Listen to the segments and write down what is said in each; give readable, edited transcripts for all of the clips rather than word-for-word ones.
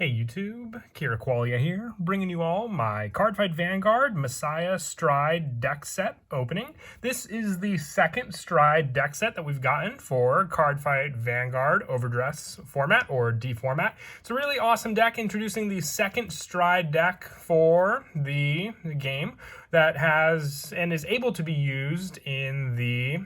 Hey YouTube, Kira Qualia here, bringing you all my Cardfight Vanguard Messiah Stride deck set opening. This is the second Stride deck set that we've gotten for Cardfight Vanguard Overdress format, or D format. It's a really awesome deck, introducing the second Stride deck for the game that has and is able to be used in the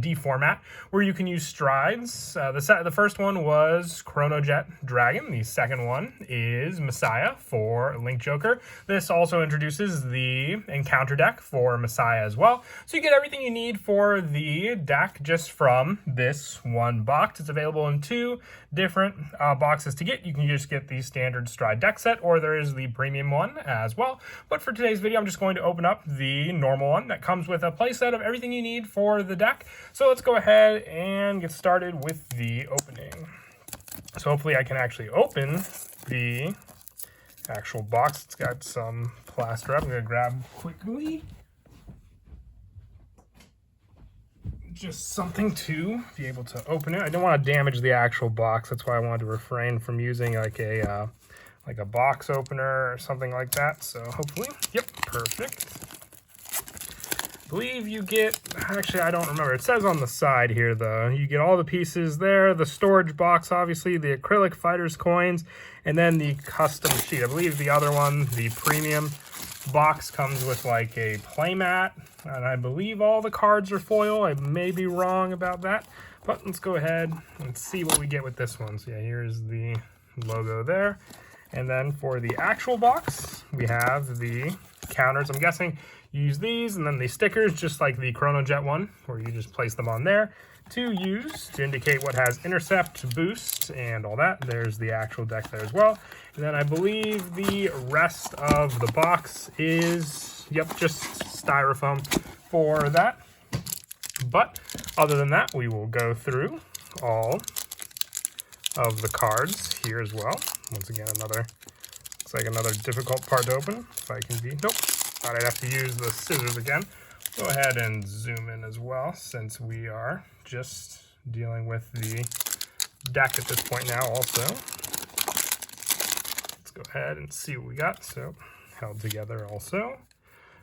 D format, where you can use strides. The first one was Chronojet Dragon. The second one is Messiah for Link Joker. This also introduces the encounter deck for Messiah as well. So you get everything you need for the deck just from this one box. It's available in two different boxes to get. You can just get the standard Stride deck set, or there is the premium one as well. But for today's video, I'm just going to open up the normal one that comes with a playset of everything you need for the deck. So let's go ahead and get started with the opening. So hopefully I can actually open the actual box. It's got some plaster up. I'm going to grab quickly just something to be able to open it. I don't want to damage the actual box. That's why I wanted to refrain from using like a box opener or something like that. So hopefully, yep, perfect. I believe you get, actually I don't remember, it says on the side here though, you get all the pieces there, the storage box obviously, the acrylic fighters coins, and then the custom sheet. I believe the other one, the premium box, comes with like a playmat, and I believe all the cards are foil. I may be wrong about that, but let's go ahead and see what we get with this one. So yeah, here's the logo there. And then for the actual box, we have the counters. I'm guessing you use these, and then the stickers, just like the Chronojet one, where you just place them on there to use to indicate what has intercept, boost, and all that. There's the actual deck there as well. And then I believe the rest of the box is, yep, just styrofoam for that. But other than that, we will go through all of the cards here as well. Once again, looks like another difficult part to open. If I can be, nope, thought I'd have to use the scissors again. Go ahead and zoom in as well, since we are just dealing with the deck at this point now also. Let's go ahead and see what we got. So, held together also.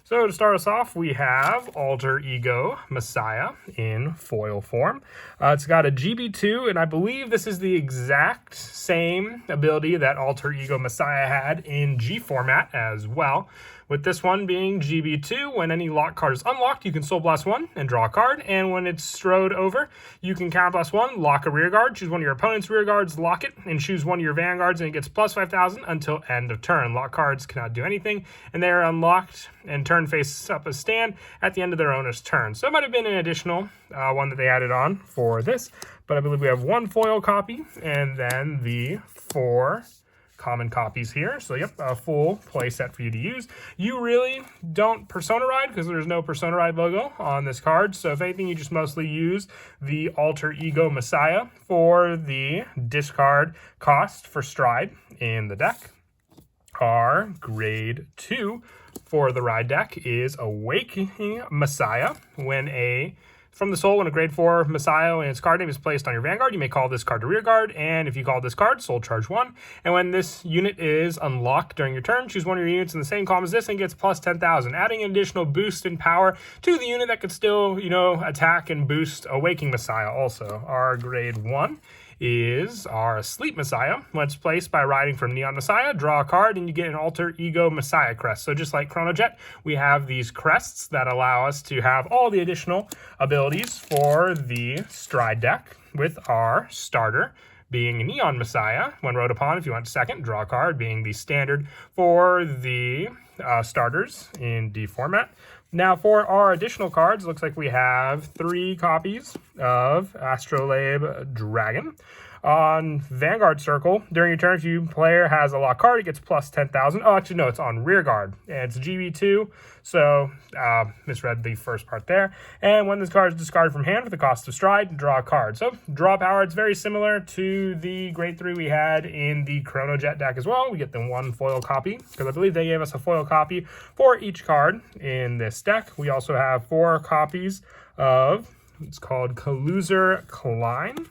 So to start us off, we have Alter Ego Messiah in foil form. It's got a GB2, and I believe this is the exact same ability that Alter Ego Messiah had in G format as well. With this one being GB2, when any lock card is unlocked, you can Soul Blast 1 and draw a card. And when it's strode over, you can Counter Blast 1, lock a rear guard, choose one of your opponent's rear guards, lock it, and choose one of your vanguards, and it gets plus 5,000 until end of turn. Lock cards cannot do anything, and they are unlocked and turn face up a stand at the end of their owner's turn. So it might have been an additional one that they added on for this, but I believe we have one foil copy, and then the 4 common copies here. So yep, a full play set for you to use. You really don't Persona Ride because there's no Persona Ride logo on this card. So if anything, you just mostly use the Alter Ego Messiah for the discard cost for Stride in the deck. Our grade 2 for the Ride deck is Awakening Messiah. From the soul, when a grade 4 Messiah and its card name is placed on your Vanguard, you may call this card to rear guard, and if you call this card, soul charge 1. And when this unit is unlocked during your turn, choose one of your units in the same column as this and gets plus 10,000, adding an additional boost in power to the unit that could still, attack and boost Awakening Messiah also. Our grade 1 is our Sleep Messiah. When it's placed by riding from Neon Messiah, draw a card, and you get an Alter Ego Messiah crest. So just like Chronojet, we have these crests that allow us to have all the additional abilities for the Stride deck, with our starter being Neon Messiah. When rode upon, if you want second, draw a card, being the standard for the starters in D format. Now for our additional cards, looks like we have 3 copies of Astrolabe Dragon. On Vanguard Circle, during your turn, if your player has a lock card, it gets plus 10,000. Oh, actually, no, it's on rear guard. And it's GB2, so misread the first part there. And when this card is discarded from hand with the cost of Stride, draw a card. So draw power, it's very similar to the grade 3 we had in the Chronojet deck as well. We get the 1 foil copy, because I believe they gave us a foil copy for each card in this deck. We also have 4 copies of, it's called Colluser Klein.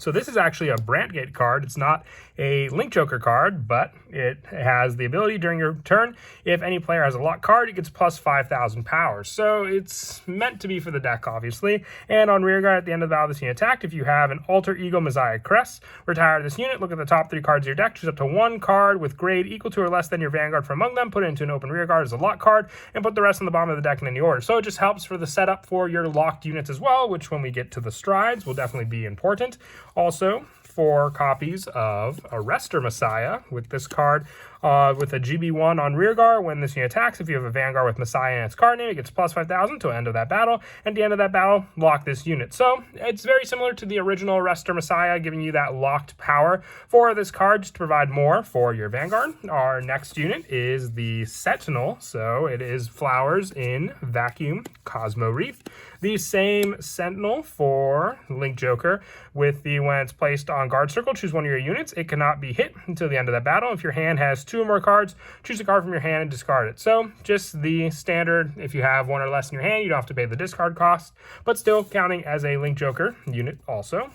So this is actually a Brandgate card. It's not a Link Joker card, but it has the ability during your turn, if any player has a locked card, it gets plus 5,000 power. So it's meant to be for the deck, obviously. And on rearguard at the end of the battle, this unit attacked. If you have an Alter Ego Messiah Crest, retire this unit, look at the top 3 cards of your deck, choose up to 1 card with grade equal to or less than your Vanguard from among them, put it into an open rearguard as a lock card, and put the rest on the bottom of the deck in any order. So it just helps for the setup for your locked units as well, which when we get to the strides will definitely be important. Also, 4 copies of Arrestor Messiah with this card with a GB1 on rearguard. When this unit attacks, if you have a Vanguard with Messiah and its card name, it gets plus 5,000 to the end of that battle. At the end of that battle, lock this unit. So it's very similar to the original Arrestor Messiah, giving you that locked power for this card just to provide more for your Vanguard. Our next unit is the Sentinel. So it is Flowers in Vacuum Cosmo Wreath. The same Sentinel for Link Joker with the when it's placed on guard circle, choose one of your units. It cannot be hit until the end of that battle. If your hand has 2 or more cards, choose a card from your hand and discard it. So just the standard, if you have 1 or less in your hand, you don't have to pay the discard cost, but still counting as a Link Joker unit also.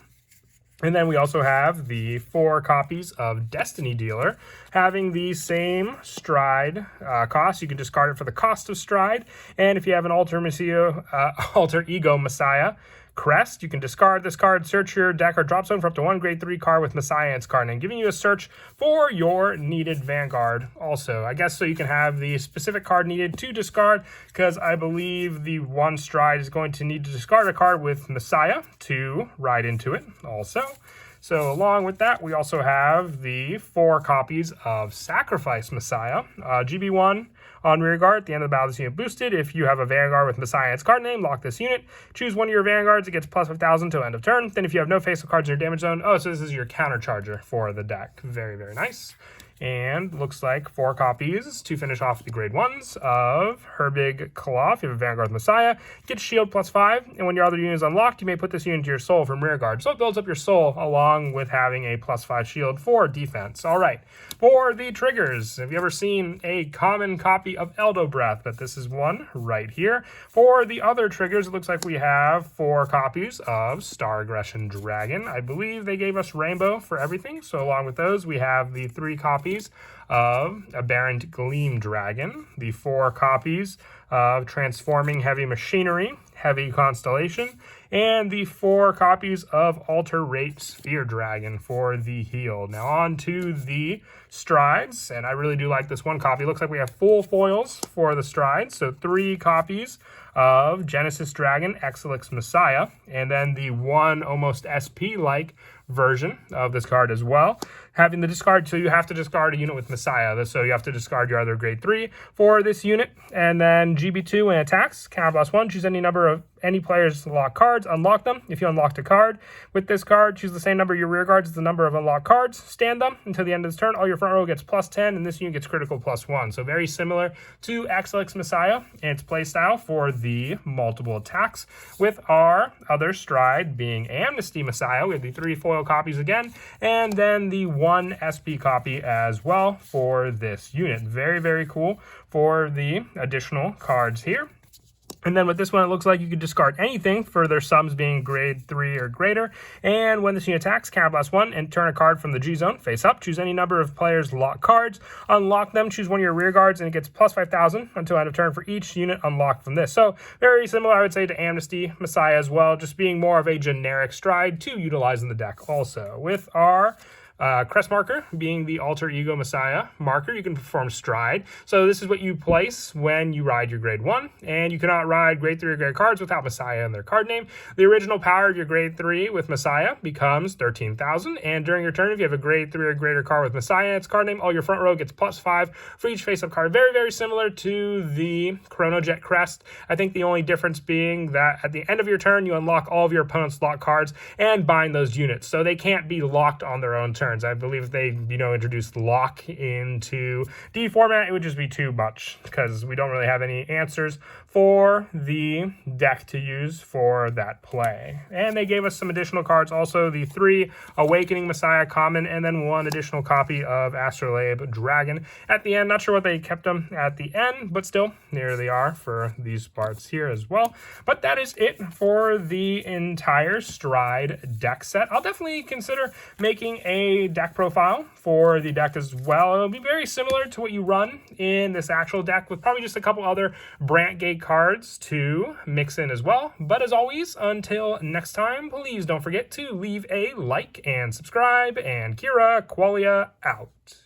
And then we also have the 4 copies of Destiny Dealer, having the same stride cost. You can discard it for the cost of stride. And if you have an Alter Ego Messiah Crest, you can discard this card, search your deck or drop zone for up to 1 grade 3 card with Messiah and its card name, giving you a search for your needed Vanguard also. I guess so you can have the specific card needed to discard, because I believe the 1 stride is going to need to discard a card with Messiah to ride into it also. So along with that, we also have the 4 copies of Sacrifice Messiah, GB1 on rearguard. At the end of the battle, this unit boosted. If you have a Vanguard with Messiah and its card name, lock this unit. Choose one of your Vanguards. It gets plus 5,000 till end of turn. Then if you have no face-up cards in your damage zone, so this is your counter charger for the deck. Very, very nice. And looks like 4 copies to finish off the grade 1s of Herbig Claw. If you have a Vanguard Messiah, get shield plus 5. And when your other unit is unlocked, you may put this unit into your soul from rearguard. So it builds up your soul along with having a plus 5 shield for defense. All right. For the triggers, have you ever seen a common copy of Eldo Breath? But this is one right here. For the other triggers, it looks like we have 4 copies of Star Aggression Dragon. I believe they gave us Rainbow for everything. So along with those, we have the 3 copies of Aberrant Gleam Dragon, the 4 copies of Transforming Heavy Machinery, Heavy Constellation, and the 4 copies of Alter Rate Sphere Dragon for the heal. Now on to the strides, and I really do like this 1 copy. Looks like we have full foils for the strides, so 3 copies of Genesis Dragon, Exilix Messiah, and then the 1 almost SP-like version of this card as well. Having the discard, so you have to discard a unit with Messiah, so you have to discard your other grade 3 for this unit. And then GB2 when it attacks, counter plus 1, choose any number of any player's locked cards, unlock them. If you unlocked a card with this card, choose the same number of your rear guards as the number of unlocked cards, stand them until the end of this turn. All your front row gets plus 10, and this unit gets critical plus 1. So very similar to Exilix Messiah and its playstyle for the multiple attacks, with our other stride being Amnesty Messiah. We have the 3 foil copies again, and then the 1 SP copy as well for this unit. Very, very cool for the additional cards here. And then with this one, it looks like you could discard anything for their sums being grade 3 or greater. And when this unit attacks, counter blast 1 and turn a card from the G zone face up. Choose any number of players' locked cards, unlock them, choose one of your rear guards, and it gets plus 5,000 until end of turn for each unit unlocked from this. So very similar, I would say, to Amnesty Messiah as well, just being more of a generic stride to utilize in the deck also. With our crest marker being the Alter Ego Messiah marker, you can perform stride. So this is what you place when you ride your grade 1, and you cannot ride grade 3 or greater cards without Messiah in their card name. The original power of your grade 3 with Messiah becomes 13,000, and during your turn, if you have a grade 3 or greater card with Messiah in its card name, all your front row gets plus 5 for each face-up card. Very, very similar to the Chronojet crest. I think the only difference being that at the end of your turn, you unlock all of your opponent's locked cards and bind those units, so they can't be locked on their own turn. turns. I believe if they, introduced lock into D format, it would just be too much because we don't really have any answers for the deck to use for that play. And they gave us some additional cards, also the 3 Awakening Messiah common, and then 1 additional copy of Astrolabe Dragon at the end. Not sure what they kept them at the end, but still, there they are for these parts here as well. But that is it for the entire Stride deck set. I'll definitely consider making a deck profile for the deck as well. It'll be very similar to what you run in this actual deck, with probably just a couple other Brantgate cards to mix in as well. But as always, until next time, please don't forget to leave a like and subscribe, and Kira Qualia out.